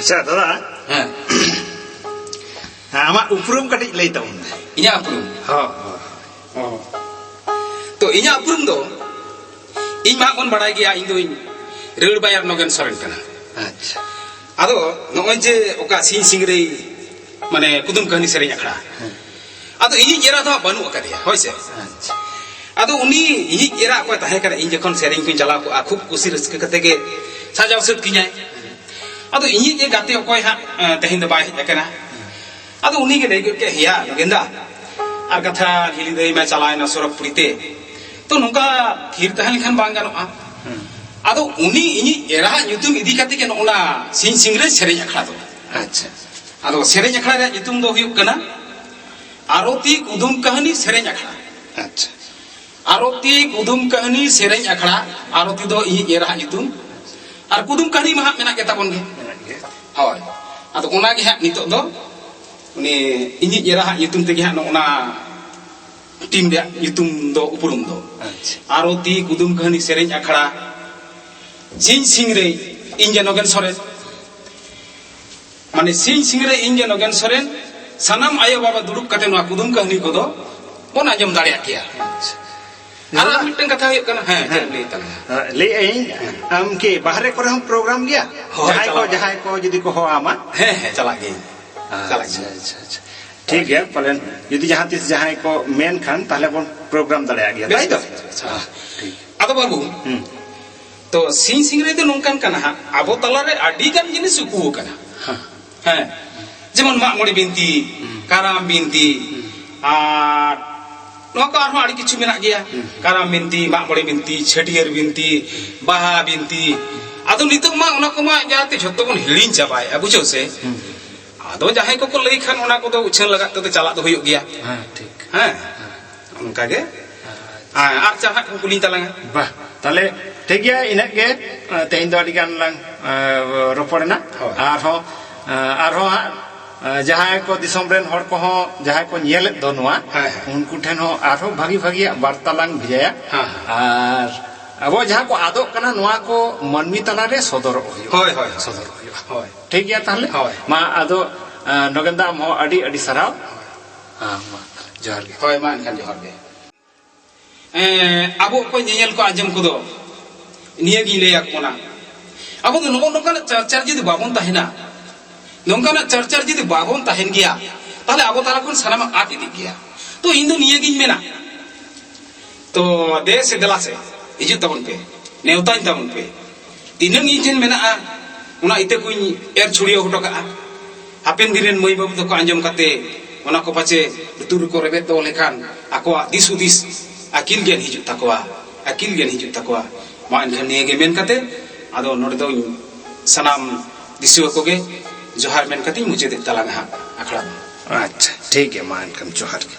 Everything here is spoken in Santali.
अच्छा दादा हाँ आमा उपरुम कटी लई तबन इन्या उपरुम हाँ तो इन्या उपरुम दो इन मा कोन बड़ाई गया इन दो इन रेड़ बायर नोगेन सोरेन कना अच्छा आदो नोय जे ओका सिंह सिंगरे माने कुदुम कहानी सेरेñ अखड़ा आदो इनी जेरा दो बानु अकदिया होय से अच्छा आदो उनी इनी जेरा को ताहे कना इन जखन सेरेñ को चला को खूब खुशी रस्क कते के साजाव सत किኛय आदो इनी जे गाते ओकोय हा तहिन द बाय हेकना आदो उनी के लेगे के हिया गेंदा आर कथा हिली दई में चलायना सरक पुरीते तो नुका थीर तहन खान बांग गानोआ आदो उनी इनी एरा युतुम इदी कते के नोना सिंह सिंगरे सेरेñ अखड़ा दो अच्छा आदो सेरेñ अखड़ा रे युतुम दो हुयुक कना आरती कुदुम कहानी सेरेñ अखड़ा अच्छा आरती कुदुम कहानी सेरेñ अखड़ा आरती दो इ एरा युतुम आर कुदुम कहानी मा मेना के ताबन गे होय आदो ओना गे हा नितो दो उनी इनी एरा युतुम ते गे हा नोना टीम रे युतुम दो उपरुम दो अच्छा आरती कुदुम कहानी सेरेñ अखड़ा सिंह सिंगरे इंजे नोगेन सोरेन माने सिंह सिंगरे इंजे नोगेन सोरेन सनम आयो बाबा दुड़ुब कते नोआ कुदुम कहानी को दो बोन आंजम दाड़िया किया आरा मिटन कथा हुयुक कना हां ले तला ले आई आम के बाहरे करे हम प्रोग्राम गया जहां को जदी को हो आमा हैं चला गे चला अच्छा अच्छा अच्छा ठीक है पलन यदि जहां तिस जहां को मेन खान ताले बोन प्रोग्राम दाड़िया गया ताई तो ठीक आदो बाबू तो सिंह सिंगरे तो नोंकान कना आबो तला रे आडी गान जिनिस सुकु कना हां जेमन मा मोड़ी बिनती काराम बिनती आर नोका आरो आडी किछु मेना गया काराम बिनती मा मोड़ी बिनती छटियर बिनती बाहा बिनती आदो नितक मा ओना को मा जाते झत्तो बन हिलिन चाबाय बुझो से आदो जहां को लई खान ओना को दो उछन लगा तो चला तो हुयुक गया हां ठीक हां उनका के आर चाहा कुली तलांगा बा ताले ठीक गया इना के तेइन दो आडी गान लांग रोपड़ना आर हो जहां को दिसम रेन हर को हो जहां को नेल दो नोआ उनको ठेन हो आरो भागी भागी वार्ता लांग भेजाया आर अब जहां को आदो कना नोआ को मनमी तला रे सदर होय होय सदर होय ठीक गया ताले मा आदो नगेंदा मो अडी अडी सराव हां मा जोहार गे होय मा एनखान जोहार गे आबो को नेल को आजम को दो निया गी ले आकोना अब तो नोंका चर्चा जदि बाबन ताहेना नोंका चर्चा जदि बाबन ताहेन गया ताले अब तारा कोन सनामा आत इदि गया तो इन दो निया गी मेना तो देश से दला से इजु तबन पे नेवतान तबन पे तिनंग इजन मेना उना इते कुन एर छुड़ियो हटो का हापेन दिरेन मई बाबू तो को आंजम काते ओना को पाचे तुर को रेबे तो लेखान आकोआ दिसुदिस अकिल गेन हिजु तकवा मा एनखान निया गे मेन काते आदो नोडे दो सनाम दिसुआ को गे जोहार मेन कती मुझे दे तलांगा अखड़ा अच्छा ठीक है मान कम जोहार के